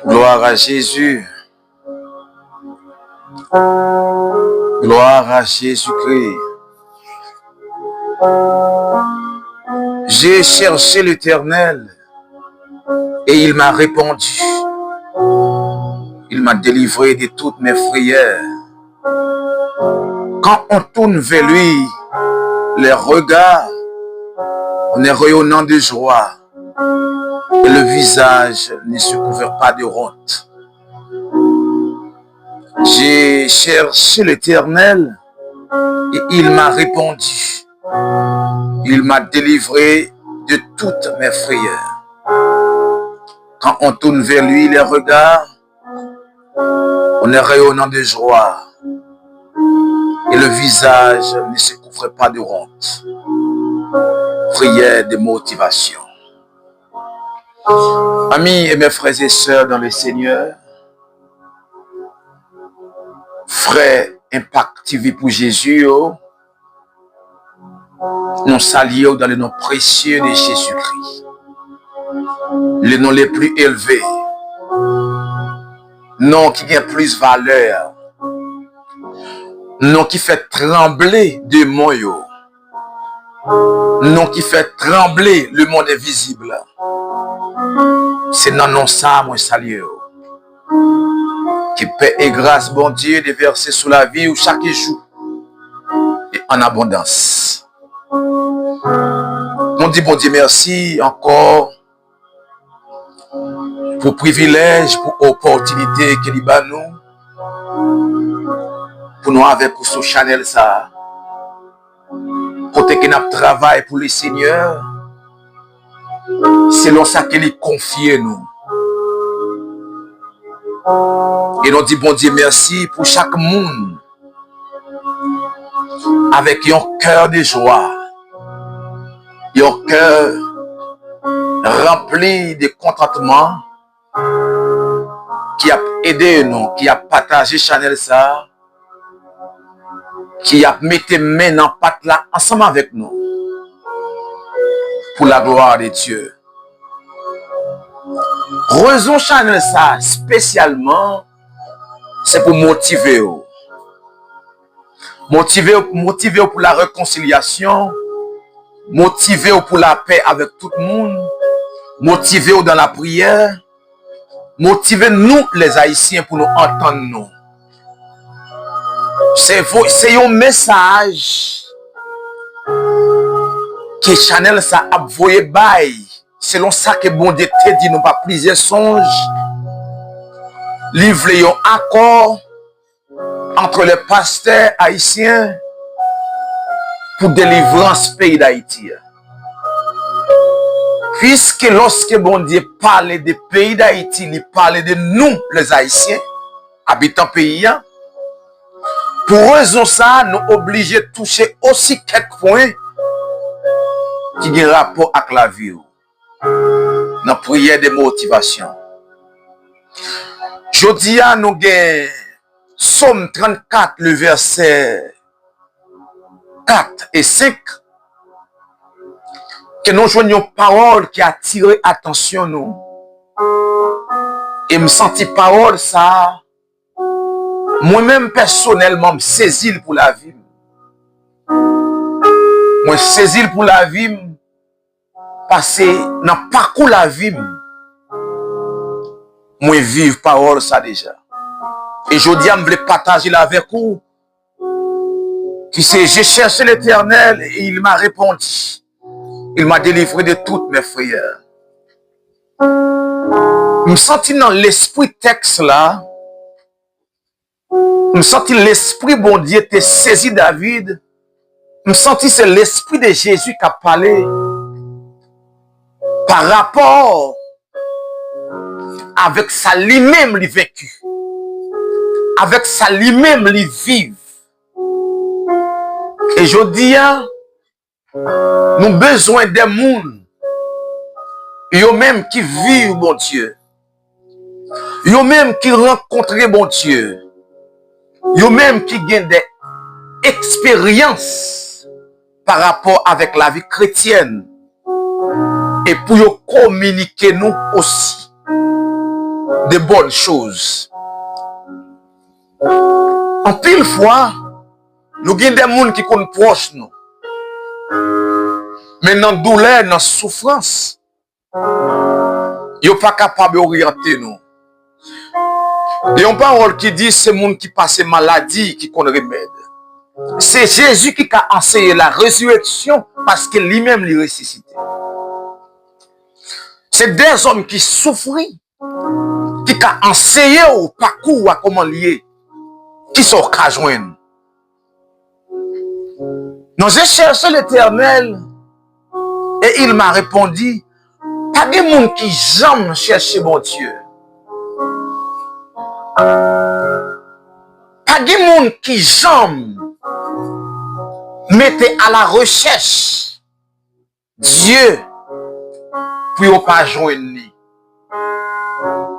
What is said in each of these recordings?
Gloire à Jésus. Gloire à Jésus-Christ. J'ai cherché l'Éternel et il m'a répondu. Il m'a délivré de toutes mes frayeurs. Quand on tourne vers lui, les regards, on est rayonnant de joie et le visage ne se couvre pas de honte. J'ai cherché l'Éternel et il m'a répondu. Il m'a délivré de toutes mes frayeurs. Quand on tourne vers lui les regards, on est rayonnant de joie et le visage ne se couvre pas de honte. Prière de motivation. Amis et mes frères et sœurs dans le Seigneur, frères Impact TV pour Jésus, nous saluons dans le nom précieux de Jésus-Christ, le nom le plus élevé, nom qui a plus valeur, nom qui fait trembler des mots, nom qui fait trembler le monde invisible. C'est dans non ça, moi salue. Qui paix et grâce, bon Dieu, de verser sous la vie ou chaque jour et en abondance. On dit bon Dieu merci encore pour privilège, pour opportunité qu'il y a nous, pour nous avec pour ce channel ça, pour que nous travaillons pour le Seigneur, selon ça qu'il est confié nous. Et nous dit bon Dieu merci pour chaque monde avec un cœur de joie, un cœur rempli de contentement qui a aidé nous, qui a partagé Chanel ça, qui a mis tes mains dans patte là ensemble avec nous pour la gloire de Dieu. Raison Chanel ça spécialement, c'est pour motiver vous. Motiver pour la réconciliation, motiver pour la paix avec tout le monde, motiver dans la prière, motiver nous les Haïtiens pour nous entendre nous. C'est un message que Chanel ça a envoyé bail. Selon ça que bon Dieu te dit, nous pas plusieurs songes, livre un accord entre les pasteurs haïtiens pour délivrance pays d'Haïti. Puisque lorsque bon Dieu parle des pays d'Haïti, il parle de nous, les Haïtiens, habitants pays, pour raison ça, nous obligés de toucher aussi quelques points qui ont rapport avec la vie. Dans la prière de motivation. Jodi a nous avons Somme 34, le verset 4 et 5, que nous joignons parole qui a attiré attention nous. Et me senti parole ça, moi-même personnellement me saisir pour la vie. Moi saisir pour la vie. Parce que dans le parcours de la vie, moi vive parole ça déjà. Et je dis, je voulais partager avec vous. Qui c'est, j'ai cherché l'Éternel et il m'a répondu. Il m'a délivré de toutes mes frayeurs. Je me sentis dans l'esprit texte là. Je me sentis l'esprit bon Dieu te saisi David. Je me sentis c'est l'esprit de Jésus qui a parlé. Par rapport avec ça lui-même lui vécu, avec ça lui-même lui vive. Et je dis, nous avons besoin des mondes, eux-mêmes qui vivent bon Dieu, eux-mêmes qui rencontrent bon Dieu, eux-mêmes qui gagnent des expériences par rapport avec la vie chrétienne et pour communiquer nous aussi de bonnes choses. En pile fois, nous avons des gens qui sont proches nous. Mais dans la douleur, dans la souffrance, ils ne sont pas capables d'orienter nous. Il y a une parole qui dit c'est les gens qui passent maladie qui connaissent remède. C'est Jésus qui a enseigné la résurrection parce que lui-même l'a ressuscité. C'est des hommes qui souffrent, qui ont enseigné au parcours à comment lier, qui sont qu'à joindre. Donc j'ai cherché l'Éternel et il m'a répondu, pas des gens qui jamais cherché mon Dieu. Pas des gens qui jamais mettaient à la recherche Dieu pour ne pas joindre.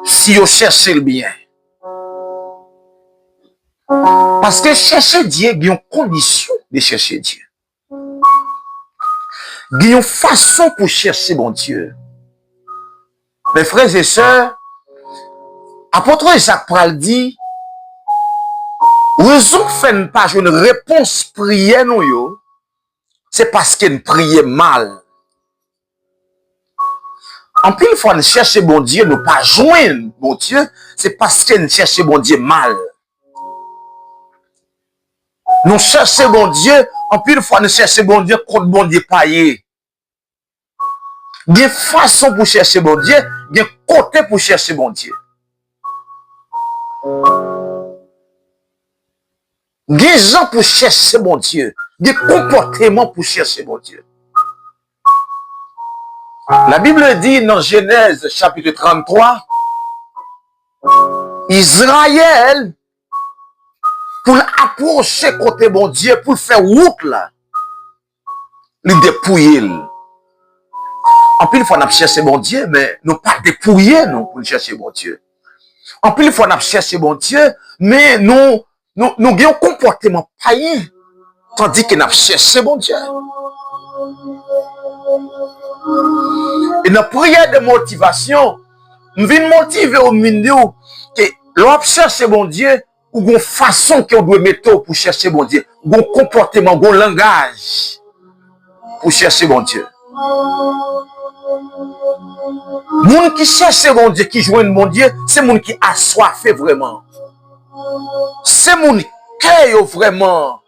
Si vous cherchez le bien. Parce que chercher Dieu, il y a une condition de chercher Dieu. Il y a une façon pour chercher mon Dieu. Mes frères et sœurs, apôtre Jacques Pral dit, raison fait pas une réponse prière nous, c'est parce qu'il prie mal. En pile fois, nous cherchons bon Dieu, nous pas joindre bon Dieu, c'est parce que nous cherchons bon Dieu mal. Nous cherchons bon Dieu, en pile fois, nous cherchons bon Dieu contre bon Dieu paillé. Il y a une façon pour chercher bon Dieu, il y a un côté pour chercher bon Dieu. Il y a des gens pour chercher bon Dieu, il y a des comportements pour chercher bon Dieu. La Bible dit dans Genèse chapitre 33, Israël, pour approcher côté bon Dieu, pour faire route là, il dépouille. En plus, il faut chercher bon Dieu, mais nous pas dépouiller nous pour chercher bon Dieu. En plus, il faut chercher bon Dieu, mais nous avons un comportement païen, tandis que nous cherché bon Dieu. Et dans la prière de motivation, nous venons motiver au milieu que l'on cherche bon Dieu, ou une façon qu'on doit mettre pour chercher bon Dieu, un comportement, un langage pour chercher bon Dieu. Les gens qui cherchent bon Dieu, qui joignent bon Dieu, c'est les gens qui a soifé vraiment. C'est les gens qui ont vraiment.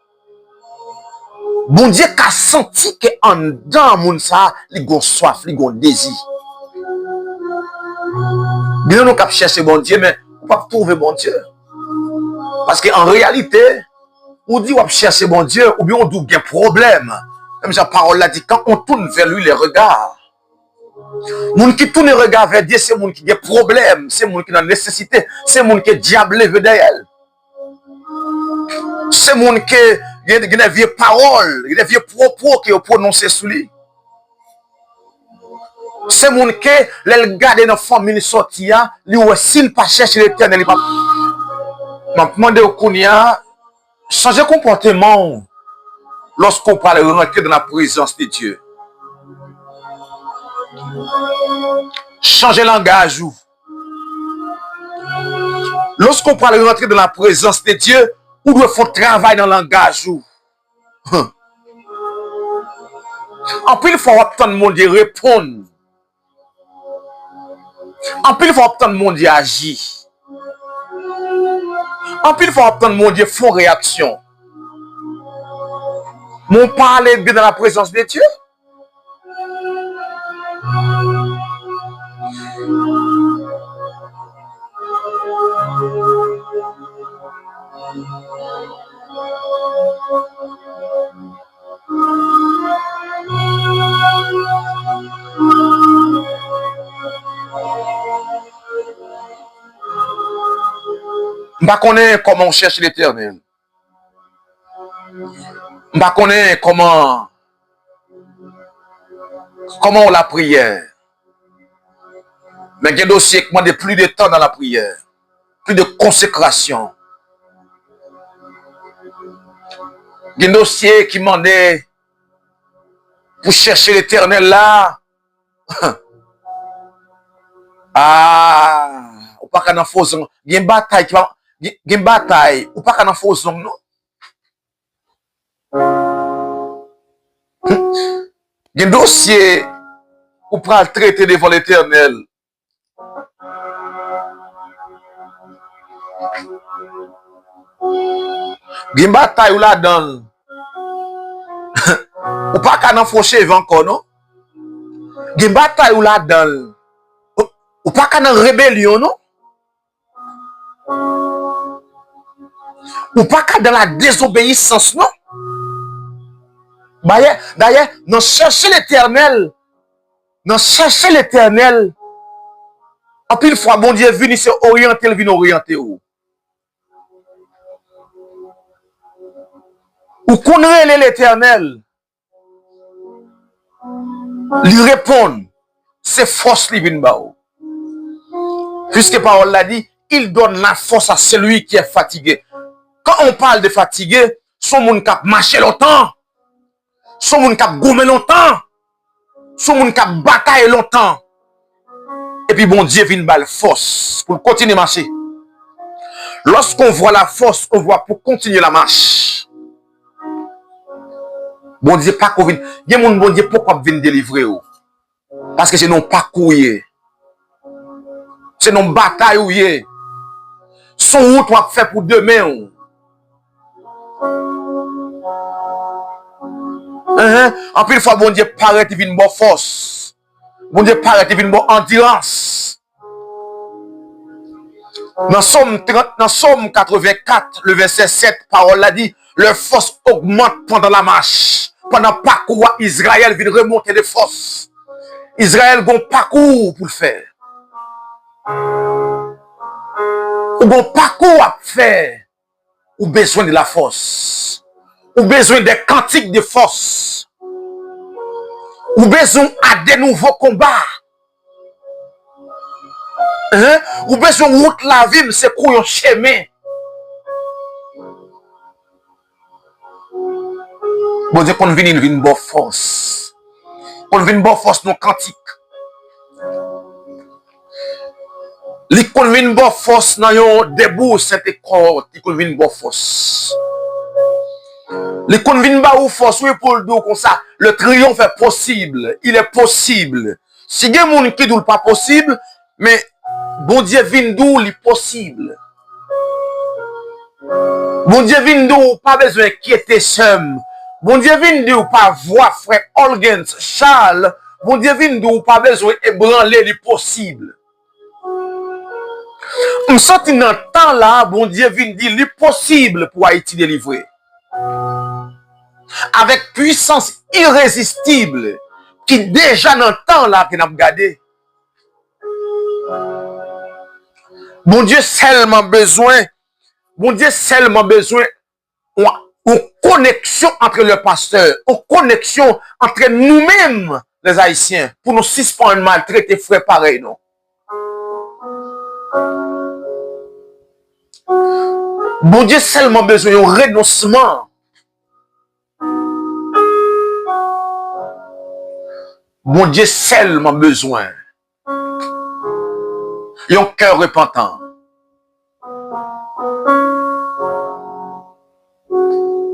Bon Dieu qui a senti qu'en dedans, moun ça, ils ont soif, ils ont désir. Bien nous cap chercher bon Dieu, mais on pas trouver bon Dieu. Parce qu'en réalité, on dit on chercher bon Dieu, ou bien on dit qu'il y a un problème. Comme la parole l'a dit, quand on tourne vers lui les regards, moun qui tourne les regards vers Dieu, c'est moun qui a des problèmes, c'est moun qui a nécessité, c'est moun qui est diable veut derrière. C'est moun qui il y a des vieilles paroles, il y a des vieux propos qui ont prononcé sur lui. C'est mon qui, les garder dans la famille sortie, lui aussi, il pas chercher l'éternel. Il pas. Je demande au Kounia, changer comportement lorsqu'on parle de rentrer dans la présence de Dieu. Changer langage. Lorsqu'on parle de rentrer dans la présence de Dieu, ou doit faire travail dans le langage. En plus, il faut attendre le monde répondre. En plus, il faut attendre le monde agir. En plus, il faut attendre le monde faire réaction. Mon parler bien dans la présence de Dieu. Je ne connais pas comment on cherche l'éternel. Je ne connais pas comment on la prière. Mais il y a des dossiers qui demandent plus de temps dans la prière, plus de consécration. Il y a des dossiers qui demandent pour chercher l'Éternel là. Ah, ou pas qu'à faux zone. Il y a une bataille qui va, il y a une bataille, ou pas qu'à faux zone, non? Il y a un dossier ou pour le traiter devant l'Éternel. Il y a une bataille ou la donne. Ou pas qu'à faucher encore, non? Il y a une bataille ou la donne. Ou pas qu'à rébellion, non? Ou pas qu'à dans la désobéissance, non? D'ailleurs, nous cherchons l'Éternel. Nous cherchons l'Éternel. En pile fois, bon Dieu vient se orienter, il vient orienter où? Ou connaît l'Éternel. Lui répondre. C'est force qui vient ba ou. Puisque parole l'a dit, il donne la force à celui qui est fatigué. Quand on parle de fatigué, son monde qui a marché longtemps, son monde qui a gommé longtemps, son monde qui a bataillé longtemps. Et puis bon Dieu vient ba la force pour continuer à marcher. Lorsqu'on voit la force, on voit pour continuer la marche. Bon Dieu pas qu'on vient. Il y a mon bon Dieu pourquoi vient délivrer ou? Parce que c'est non parcours. C'est non bataille ou yé. Son route va faire pour demain. En plus, fois, bon Dieu paraît qu'il vient une bonne force. Bon Dieu paraît qu'il vient une bonne endurance. Dans Somme 84, le verset 7, parole l'a dit, leur force augmente pendant la marche. Pendant le parcours, Israël vient remonter de force. Israël a un parcours pour le faire. Ou un parcours à faire. Ou besoin de la force. Ou besoin des cantiques de force. Ou besoin à des nouveaux combats. Ou besoin de route la vie, c'est quoi un chemin. Bon Dieu, qu'on vienne une bonne force. Qu'on vienne une bonne force dans cantique. Li qu'on vienne une bonne force dans yon debout, c'est corps, li qu'on vienne une bonne force. Li qu'on vienne ba ou force, oui pour le dos comme ça, le triomphe est possible, il est possible. Si gen moun qui dou pas possible, mais bon Dieu vient d'où il possible. Bon Dieu vient d'où pas besoin quitter seul. Bon Dieu vient d'où pas voir frère Olgens, Charles. Bon Dieu vient d'où pas besoin ébranler le possible. On senti dans le temps là, bon Dieu vient dire le possible pour Haïti délivrer. Avec puissance irrésistible qui déjà dans le temps là que nous avons gardé. Bon Dieu seulement besoin une connexion entre le pasteur, une connexion entre nous-mêmes, les Haïtiens, pour nous suspendre maltraiter frères pareils, non? Bon Dieu seulement besoin d'un renoncement. Bon Dieu seulement besoin d'un cœur repentant.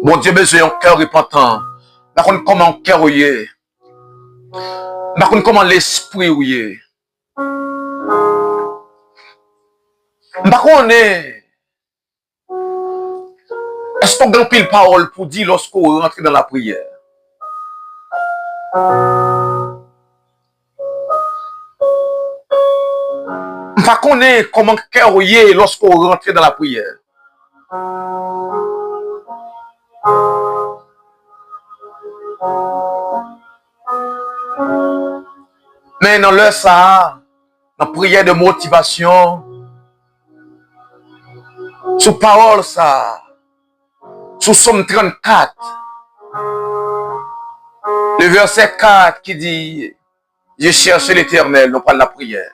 Bon Dieu besoin d'un cœur repentant. Par contre, comment un cœur y est. Par contre, comment l'esprit y est. Par contre, est-ce qu'on a pile parole pour dire lorsqu'on rentre dans la prière? Par contre, comment le cœur y est lorsqu'on rentre dans la prière? Mais dans le ça, dans la prière de motivation, sous parole ça, sous Somme 34, le verset 4 qui dit, je cherche l'Éternel, nous parlons de la prière.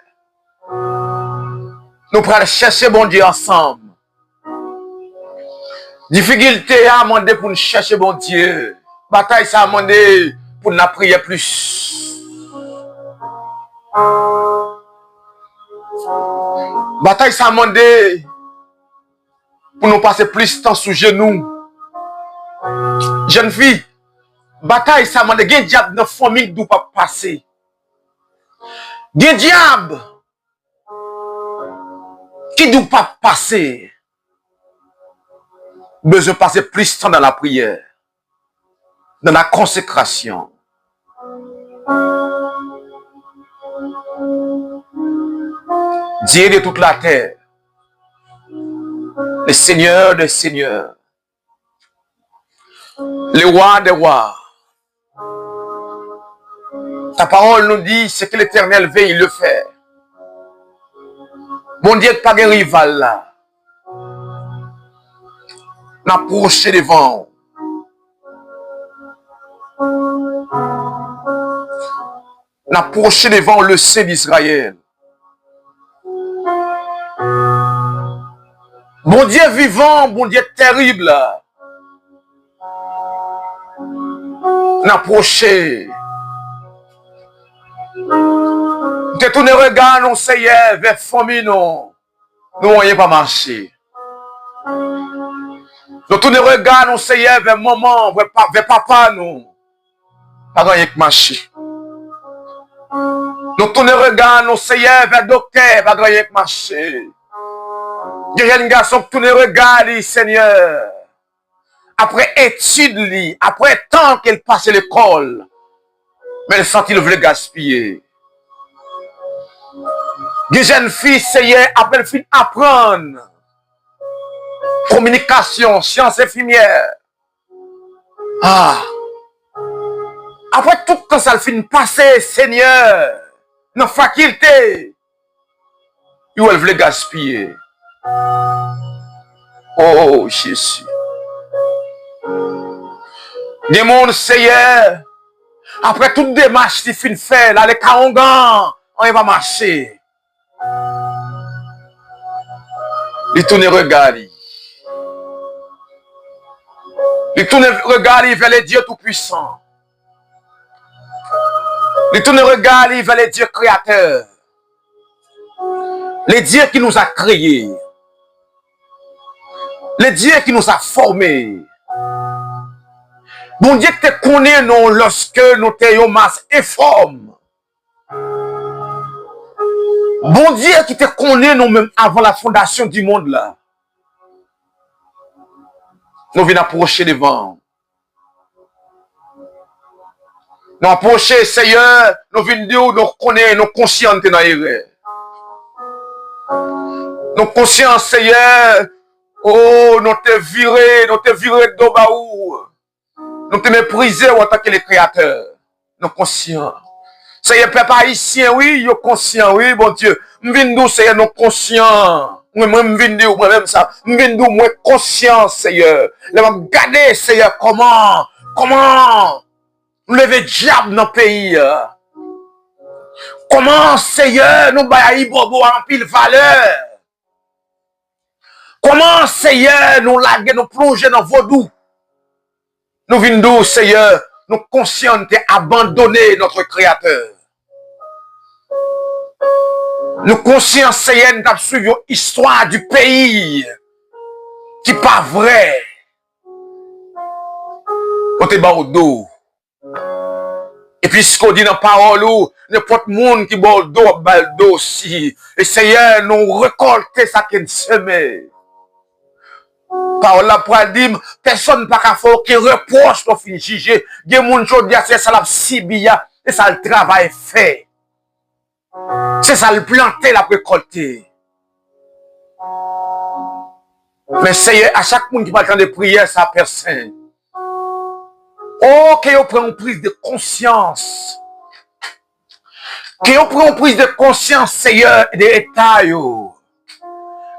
Nous prenons chercher bon Dieu ensemble. Difficulté à demander pour nous chercher bon Dieu. Bataille ça a demandé pour nous prier plus. Bataille ça demandé pour nous passer plus de temps sous genoux. Jeune fille, bataille ça demandé gen diable dans famille d'où pas passer. Gen diable qui d'où pas passer. Besoin de passer plus de temps dans la prière, dans la consécration. Dieu de toute la terre, le Seigneur des seigneurs, le roi des rois. Ta parole nous dit ce que l'Éternel veut, il le fait. Bon Dieu, pas de rival là. N'approcher devant. N'approcher devant le Saint d'Israël. Bon Dieu vivant, bon Dieu terrible. N'approcher. De tous les regards, nous Seigneur, vers famille, nous n'ayons pas marché. De tous les regards, nous Seigneur, vers maman, vers papa, nous pas rien que marcher. De tous les regards, nous Seigneur, vers docteur, pas rien que marcher. Il y a un garçon qui tous les regards, Seigneur, après études, après temps qu'elle passe l'école, mais elle sent qu'il veut gaspiller. Des jeunes filles, Seigneur, après le fin apprendre. Communication, sciences infirmières. Ah. Après tout quand ça le fin passer, Seigneur, nos facultés, ils veulent gaspiller. Oh, Jésus. Des mondes, Seigneur, après toute démarche qui fin fait, là, les Kaongan, on va marcher. Il tourne regarde. Il tourne regarde vers les dieux tout-puissants. Il tourne regarde vers les dieux créateurs. Les dieux qui nous a créés. Les dieux qui nous a formés. Bon Dieu te connaît nous lorsque nous étions masse informe. Bon Dieu qui te connaît nous-mêmes avant la fondation du monde là. Nous venons approcher devant. Nous approcher, Seigneur, nous venons dire, nous connaissons, nous conscients de nos erreurs. Nous conscients, Seigneur, oh, nous te viré de baou. Nous te méprisé en tant que les créateurs. Nous conscients. Seigneur, peuple haïtien, oui, yo conscient, oui, bon Dieu. M'vindou, Seigneur, nous conscients. Moi, m'vindou, moi-même ça. M'vindou, moi, conscient, Seigneur. Là, regardez, Seigneur, comment lever diable dans le pays. Comment, Seigneur, nous bailler bobo en pile valeur. Comment, Seigneur, nous laguer, nous plonger dans vaudou. Nous vindou, Seigneur, nous conscients d'abandonner notre Créateur. Nous conscients, Seigneur, nous suivons l'histoire du pays qui n'est pas vrai. On te bat au dos. Et puis, ce qu'on dit dans la parole, n'importe monde qui bat au dos, bat le dos aussi. Et Seigneur, nous récolter ça qui est semé. Par là, pour dire, personne n'a pas fait aucun reproche pour finir juger. Il y a des gens qui disent, c'est ça la sibia, c'est ça le travail fait. C'est ça le planter, la récolter. Mais Seigneur, à chaque monde qui va attendre de prière, ça personne. Oh, qu'on prend une prise de conscience. Qu'on prend une prise de conscience, Seigneur, des états.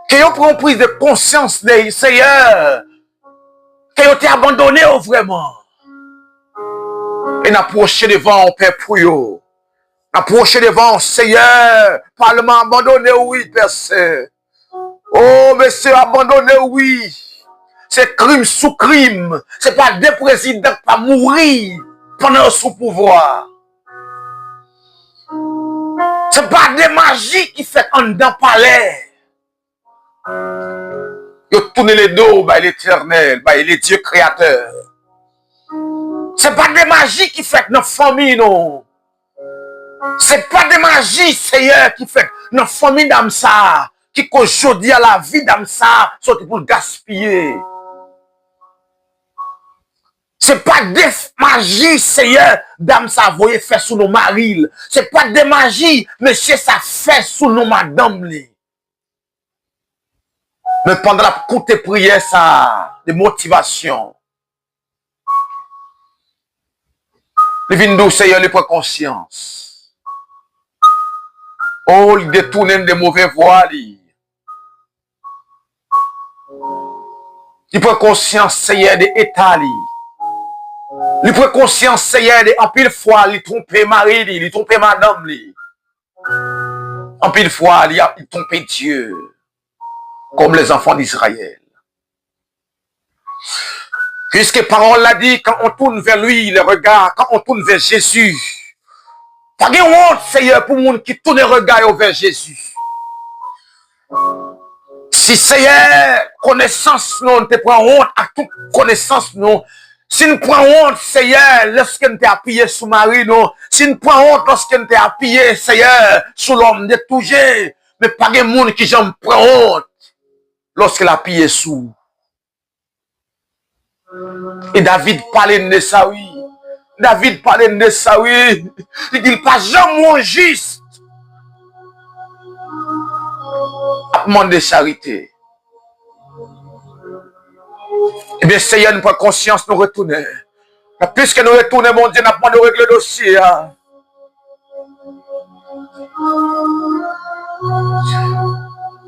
Qu'on prend une prise de conscience, Seigneur. Qu'on t'ait abandonné vraiment. Et n'approcher devant, Père Pouyo. Approcher devant, Seigneur, Parlement abandonné, oui, personne. Oh, monsieur, abandonné, oui. C'est crime sous crime. C'est pas des présidents qui vont mourir. pendant sous pouvoir. C'est pas des magies qui fait en dedans palais. Yo tourne les dos by l'Éternel, by les Dieu créateur. C'est pas des magies qui fait notre famille, non. C'est pas des magies, Seigneur, qui fait notre famille d'âme ça, qui qu'aujourd'hui à la vie d'âme ça, soit pour gaspiller. C'est pas des magies, Seigneur, d'âme ça, voyez faire sous nos maris. C'est pas des magies, monsieur, ça fait sous nos madames. Mais pendant la courte prière, ça, des motivations. Les vignes Seigneur, les prend conscience. Oh, il détourne des mauvais voies. Il prend conscience, Seigneur, des états. Il prend conscience, Seigneur, de en pile fois, il trompe mari, il trompe madame. En pile fois, il trompe Dieu. Comme les enfants d'Israël. Puisque parole l'a dit, quand on tourne vers lui, le regard, quand on tourne vers Jésus, pas de honte, Seigneur, pour monde qui tourne le regard vers Jésus. Si Seigneur, connaissance, non, te prend honte à toute connaissance, non. Si nous prenons honte, Seigneur, lorsque nous t'es appuyé sous Marie, non. Si nous prenons honte lorsque nous t'es appuyé, Seigneur, sous l'homme de toucher, mais pas de monde qui j'en prend honte lorsqu'il a appuyé sous. Et David parlait de ça, oui. David parlait de ça, oui. Il dit, pas jamais juste. À demander charité. Eh bien, Seigneur, nous prenons conscience, nous retournons. Puisque nous retournons, mon Dieu, nous avons de régler le dossier.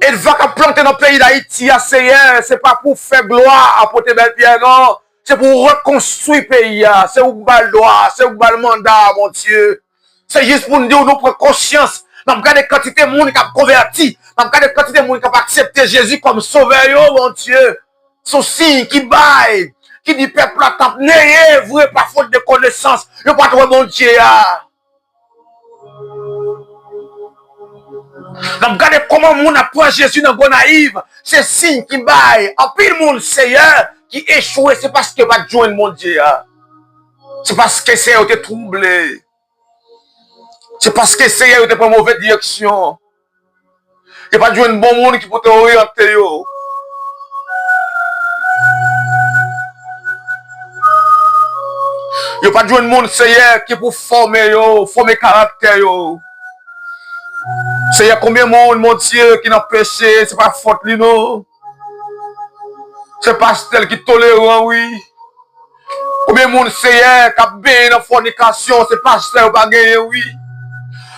Il va planter dans le pays d'Haïti, Seigneur, c'est pas pour faire gloire à porter belle pierre, non. C'est pour reconstruire le pays. C'est où le droit, c'est où le mandat, mon Dieu. C'est juste pour nous dire, nous prenons conscience. Nous regardons quantité de monde qui a converti. Nous regardons quantité de monde qui a accepté Jésus comme sauveur, mon Dieu. Son signe qui baille, qui dit peuple à temps, n'ayez vous pas faute de connaissance. Je pas trop mon Dieu. Nous regardons comment le monde apprend Jésus dans le naïf. C'est signe qui baille. En pile monde, Seigneur, qui échoue, c'est parce que pas joindre mon Dieu. C'est parce que Seigneur était troublé. C'est parce que Seigneur était pas en mauvaise direction. Il n'y a pas joindre bon monde qui peut t'orienter. Il n'y a pas joindre monde, Seigneur, qui pour former caractère. Seigneur, combien de monde, mon Dieu, qui n'a péché, c'est pas faute, non. C'est pas tel qui est tolérant, oui. Combien de monde, Seigneur, qui a bien dans la fornication, c'est pas tel qui a gagné, oui.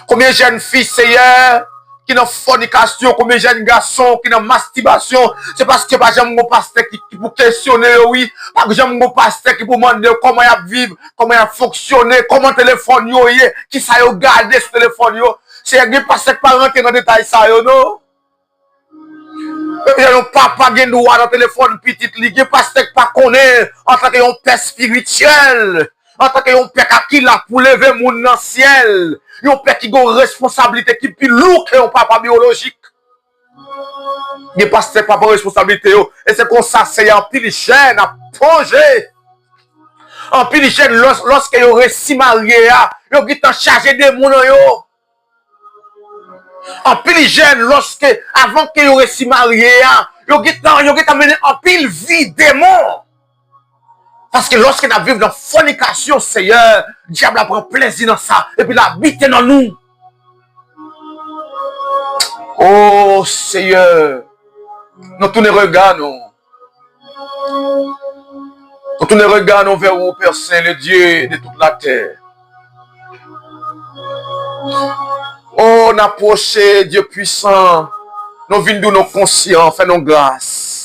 Combien de jeunes filles, Seigneur, qui dans fornication, combien de jeunes garçons qui dans masturbation, c'est parce que pas jamais mon pasteur qui pour questionner, oui. Pas que jamais mon pasteur qui pour demander comment il vivre, comment il fonctionner, comment le téléphone yo, qui ça yo garder ce téléphone yo. C'est un pasteur qui pas rentrer dans détail ça yo, non. Et non papa qui droit dans le téléphone petit li, qui pasteur qui pas connaît en tant que un père spirituel, en tant que un père qui l'a pour lever mon dans ciel. Yon père qui a une responsabilité qui est plus lourde que un papa biologique. Il pas ce papa responsabilité. Et c'est comme ça, c'est un pile chaîne à plonger. En pile chaîne, lorsque yon réussi marié, yon qui t'en chargé des moun yo. En pile chaîne, lorsque, avant que yon réussi marié, yon qui t'en mené en pile vie démon. Parce que lorsque nous vivons dans la fornication, Seigneur, le diable prend plaisir dans ça. Et puis il habite dans nous. Oh Seigneur, nous tournons regard, nous. Nous tournons regard vers vous, Père Saint, le Dieu de toute la terre. Oh, on approche Dieu puissant. Nous venons de nos conscients, fais-nous grâce.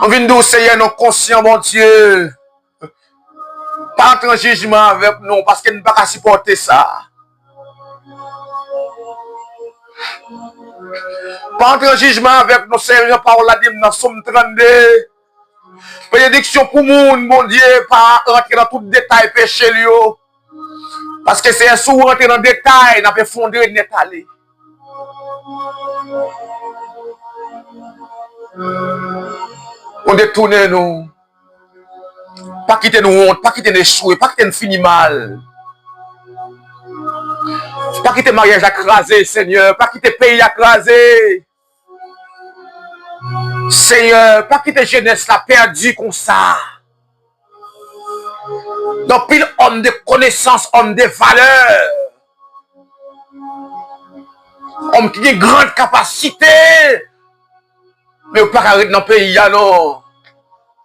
On vient d'où, Seigneur, nos conscients, mon Dieu. Pas entrer en jugement avec nous, parce que nous ne pouvons pas supporter ça. Pas entrer en jugement avec nous, Seigneur, parole la dit dans Somme 32. Bénédiction pour moun, mon Dieu, pas rentrer dans tout détail péché lui. Parce que c'est un sou rentrer dans le détail, n'a pas fondé net aller. On détourne nous. Pas quitter nous honte, pas quitter nous échouer, pas quitter nous finir mal. Pas quitter mariage écrasé, Seigneur. Pas quitter pays écrasé. Seigneur, pas quitter jeunesse la perdue comme ça. Donc, pile homme de connaissance, homme de valeur. Homme qui a une grande capacité. Mais pas arrêter dans le pays, non.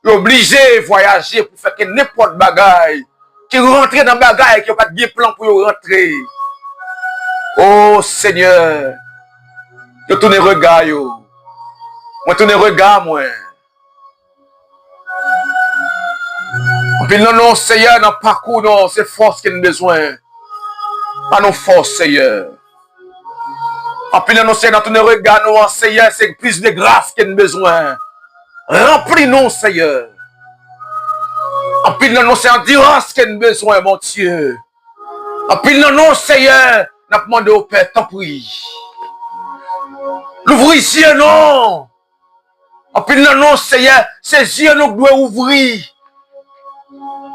Il est obligé de voyager pour faire que n'importe bagaille. Qui rentre dans le bagaille, qui n'a pas de plan pour rentrer. Oh Seigneur, je tourne le regard, moi tourne le regard, moi. Puis non, Seigneur, dans le parcours, non, c'est force qu'il a besoin. Pas nos forces, Seigneur. Puis non, Seigneur, dans tourne le regard, non, Seigneur, c'est plus de grâce qu'il a besoin. Remplis-nous, Seigneur. Puis non, c'est endurance qu'il a besoin, mon Dieu. Puis non, Seigneur, n'a pas demandé au Père, t'en prie. L'ouvrir ici, non. Puis non, Seigneur, ces yeux nous doivent ouvrir.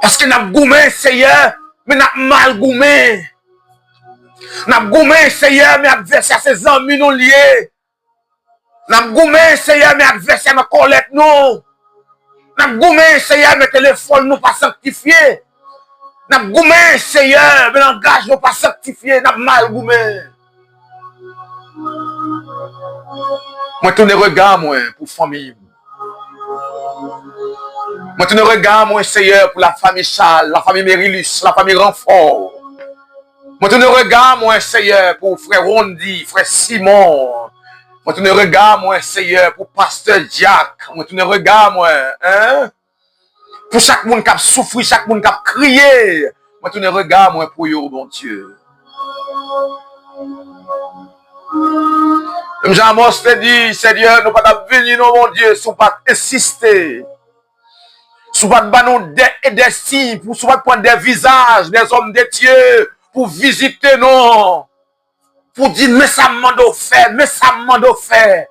Parce que n'a goumé, Seigneur, mais n'a mal goumé. N'a goumé, Seigneur, mais adversaire, ses amis nous liés. N'a goumé, Seigneur, mais adversaire, mais collecte nous. N'a goumé, Seigneur, mais téléphone nous pas sanctifié. N'a goumé, Seigneur, mais langage nous pas sanctifié, n'a mal goumé. Moi, tourne regard, moi, pour famille. Moi, tourne regard, moi, Seigneur, pour la famille Charles, la famille Mérilus, la famille Renfort. Moi, tourne regard, moi, Seigneur, pour frère Rondi, frère Simon. Moi, tourne regard, moi, Seigneur, pour pasteur Jack. Moi, tourne regard, moi, hein? Pour chaque monde qui a souffert, chaque monde qui a crié. Moi, tourne regard, moi, pour yo, mon Dieu. Comme Jean-Amos te dit, Seigneur, nous ne pouvons pas venir, non, mon Dieu, si nous ne pas insister. Si nous ne pas nous des signes, si nous ne pas prendre des visages, des hommes de Dieu, pour visiter, non. Pour dire, mais ça m'a fait, mais ça m'a fait.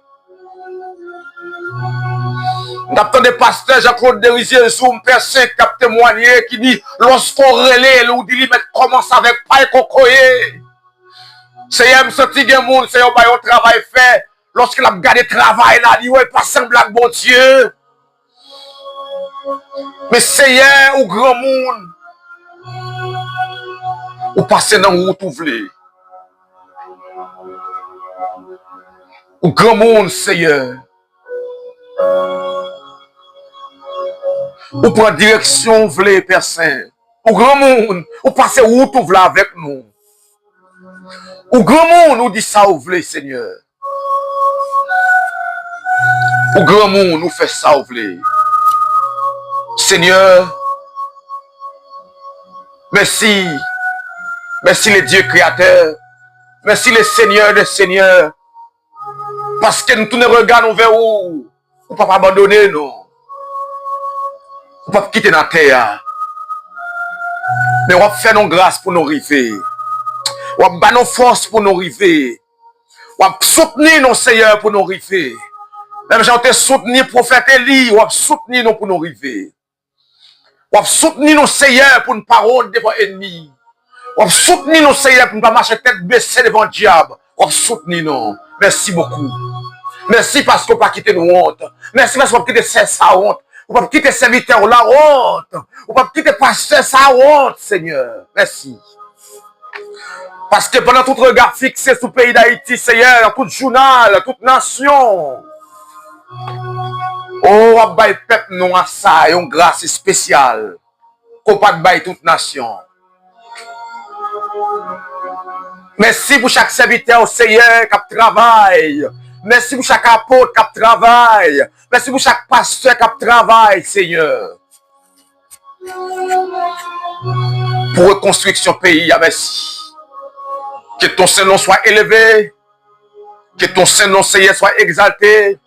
Nous avons des pasteurs, Jean-Claude Derisier, sous un Père Saint qui a témoigné, qui dit, lorsqu'on relève, on dit, mais commence avec pas et cocoyer. Seigneur, me senti gen moun, Seigneur, ba yon travail fait. Lorsqu'il a gardé travail là, il dit, ouais, pas semblable, bon Dieu. Mais Seigneur, ou grand moun, ou passe dans route ou vle. Ou grand moun, Seigneur. Ou prend direction vle, Père Saint. Ou grand moun, ou passe route ou vle avec nous. Ou grand monde nous dit ça ou vle, Seigneur. Ou grand monde nous fait ça ou vle. Seigneur, merci. Merci le Dieu créateur. Merci le Seigneur des Seigneurs. Parce que nous tous nous regardons vers où. Ou pas abandonner nous. Ou pas quitter la terre. Mais on va faire nos grâces pour nous arriver. On va battre nos forces pour nous arriver. On va soutenir nos Seigneurs pour nous arriver. Même si on te soutenir prophète Élie, on va soutenir nous pour nous arriver. On va soutenir nos Seigneurs pour ne pas rôder devant l'ennemi. On va soutenir nos Seigneurs pour ne pas marcher tête baissée devant le diable. On va soutenir nous. Merci beaucoup. Merci parce qu'on ne pas quitter nos honte. Merci parce qu'on ne pas quitter sa honte. On ne pas quitter serviteur la honte. On ne pas quitter pasteur sa honte, Seigneur. Merci. Parce que pendant tout regard fixé sur le pays d'Haïti, Seigneur, dans tout journal, toute nation, oh, abaye peuple non à ça, et une grâce spéciale, qu'on pas de baille toute nation. Merci pour chaque serviteur, Seigneur, qui travaille. Merci pour chaque apôtre qui travaille. Merci pour chaque pasteur qui travaille, Seigneur. Pour reconstruction pays, merci. Que ton Saint-Nom soit élevé. Que ton Saint-Nom, Seigneur, soit exalté.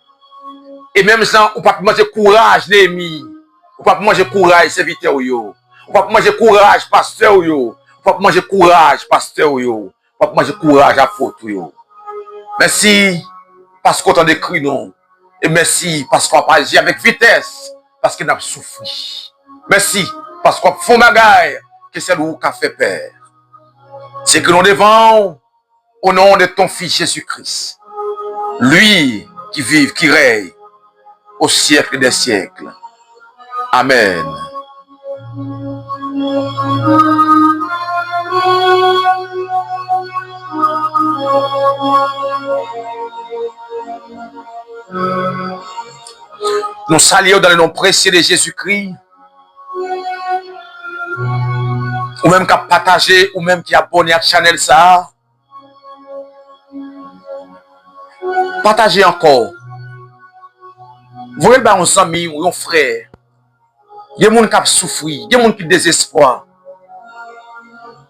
Et même ça, on ne peut pas manger courage, Némi. On ne peut pas manger courage, serviteur. On ne peut pas manger courage, pasteur. On ne peut pas manger courage, pasteur. On ne peut pas manger courage, apôtre. Merci parce qu'on t'a décrit, non. Et merci parce qu'on a agi avec vitesse, parce qu'on a souffert. Merci parce qu'on fait bagaille, que c'est nous qui a fait peur. C'est que nous devons, au nom de ton Fils Jésus-Christ, lui qui vive, qui règne au siècle des siècles. Amen. Nous saluons dans le nom précieux de Jésus-Christ, ou même qui a partagé, ou même qui a abonné à la chaîne ça. Partagez encore. Vous voyez, un ami ou un frère, il y a des gens qui souffrent, il y a des gens qui désespoir,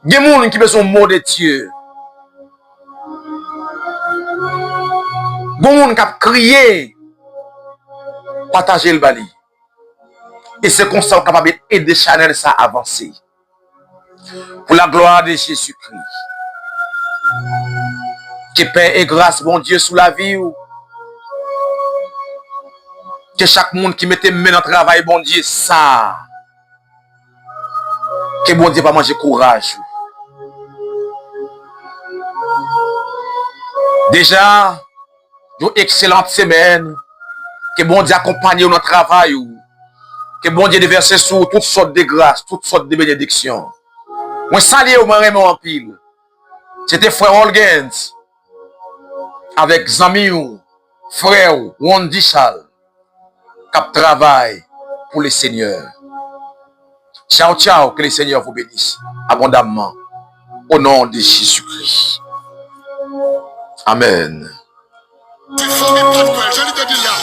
il y a des gens qui besoin de mot de Dieu, il y a des gens qui crié. Partagez le bali. Et c'est comme ça qu'on est capable d'aider Chanel ça à avancer. Pour la gloire de Jésus-Christ. Que paix et grâce, bon Dieu, sous la vie. Que chaque monde qui mette main dans le travail, bon Dieu, ça. Que bon Dieu va manger courage. Déjà, une excellente semaine. Que bon Dieu accompagne notre travail. Que bon Dieu déverse sur toutes sortes de grâces, toutes sortes de bénédictions. Moi, salue au Raymond en pile. C'était frère Olgens. Avec Zamiou, frère Wandy Chal. Qui travaille pour le Seigneur. Ciao, ciao. Que le Seigneur vous bénisse abondamment. Au nom de Jésus-Christ. Amen. Oui, j'en te dis là,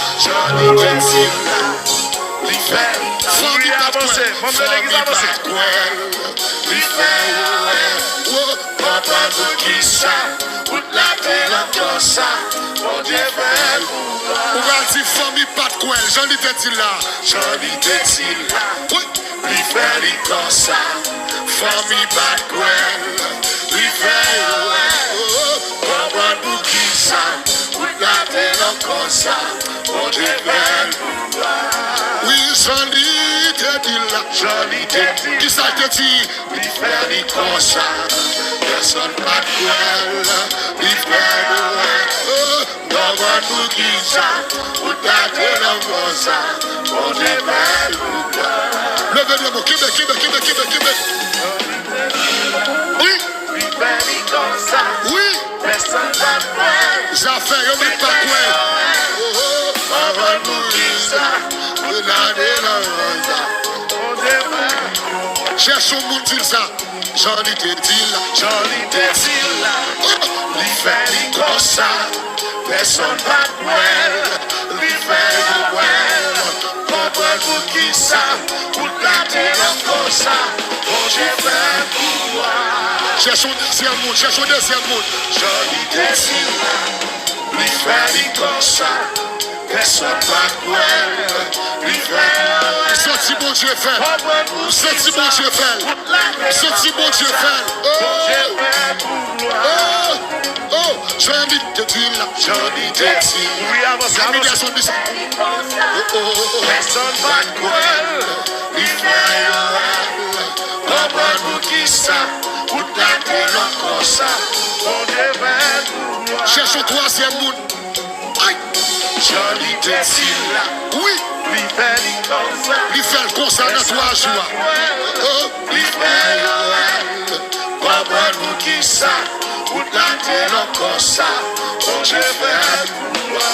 qui ça te dit, il fait les constats, personne pas de quoi, il fait le dans votre qui ça, ou t'as l'encore ça, on est mal ou pas. Levez le mot, Québec. Oui, il fait les constats, oui, personne pas de quoi, ça fait, on met pas quoi. Cherche au monde dire ça. J'en ai te dit là. Il fait les comme ça. Personne pas de well. Il fait le well. Comprends pour qui ça. Pour la terre comme ça. Bon, j'ai fait pour toi. Cherche au deuxième monde. J'en ai te dit là. Il fait les comme ça. Personne pas de well. Il fait le well. Si bon Dieu fait, si bon Dieu fait, si bon Dieu fait, j'ai envie de te dire là, j'ai envie de te dire, oui, avancez, personne va te croire, il fait comprends-nous qui ça, pour ta tête encore ça, cherche au troisième monde, j'ai envie de te dire là, oui. Il fait le concert dans 3 jours. Il fait le comprends-nous qui ça. Pour la terre encore ça. Bon, je fais pour toi.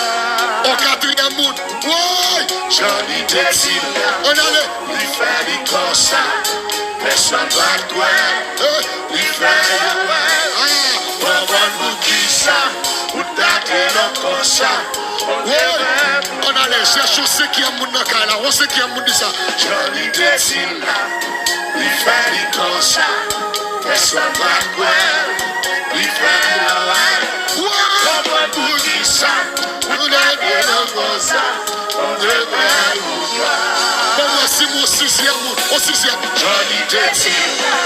Au quatrième monde. Oui. J'en ai désir. On allait. Il fait le concert. Personne va te croire. Il fait le comprends-nous qui ça. Pour la terre encore ça. On allait chercher ceux qui ont mon nakala, on sait qui a mon dit ça. J'en ai désir là, il fait les comme ça. Personne va croire, il fait la ouais. Comment pour dire ça, pour Mon sixième, Johnny Teti,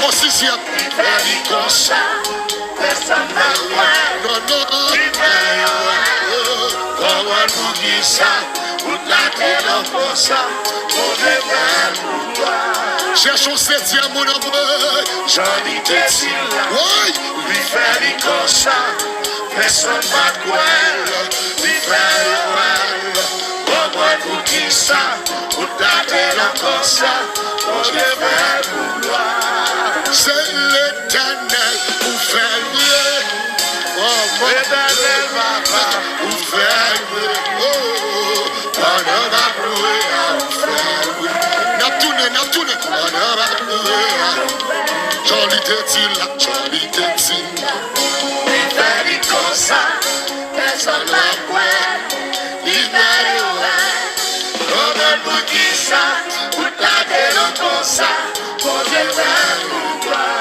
mon sixième, Feli comme ça, personne n'a quoi, non, comment nous dit ça, ou la télé comme ça, on devrait vouloir. Cherchons septième, mon amour, Johnny Teti, oui, lui Feli comme ça, personne n'a quoi, lui Feli, comment nous dit ça, ou la télé comme ça, on devrait vouloir. C'est l'Éternel où fait mieux. Oh, l'Éternel va où fait mieux. Oh, on va louer à où faire mieux. N'a tourné, on va louer à. Joli Teti là, joli Teti là. Il fait comme ça, personne n'a quoi. Il fait comment vous dites ça, vous t'avez le comme ça, pour Dieu faire nous voir.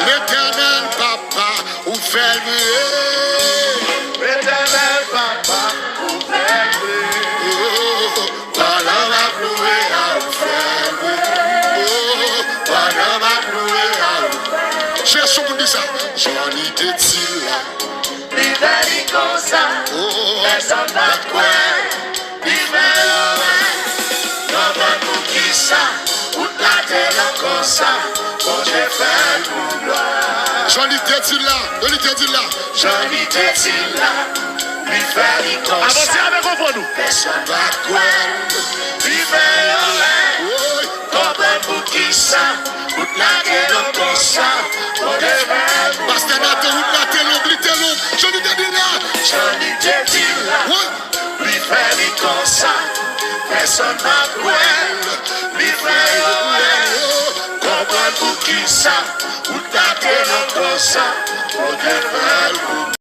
L'Éternel papa, vous faites mieux. L'Éternel papa, vous faites mieux. Oh, voilà ma loué à vous faire mieux. Oh, voilà ma loué à vous. Cherchons pour dire ça. J'en ai des tirs là. L'Éternel comme ça, personne n'a quoi. Johnny Teti là, Johnny Teti là, Johnny Teti là, lui fait comme ça. Avancez avec nous. Personne va quoi, lui fait comment pour qui ça, pour la télé comme ça, pour devrait. Parce que la télé, Johnny Teti là, Johnny Teti là, lui fait comme ça, personne va quoi, lui fait comment pour qui ça, pour la télé comme ça, pour devrait.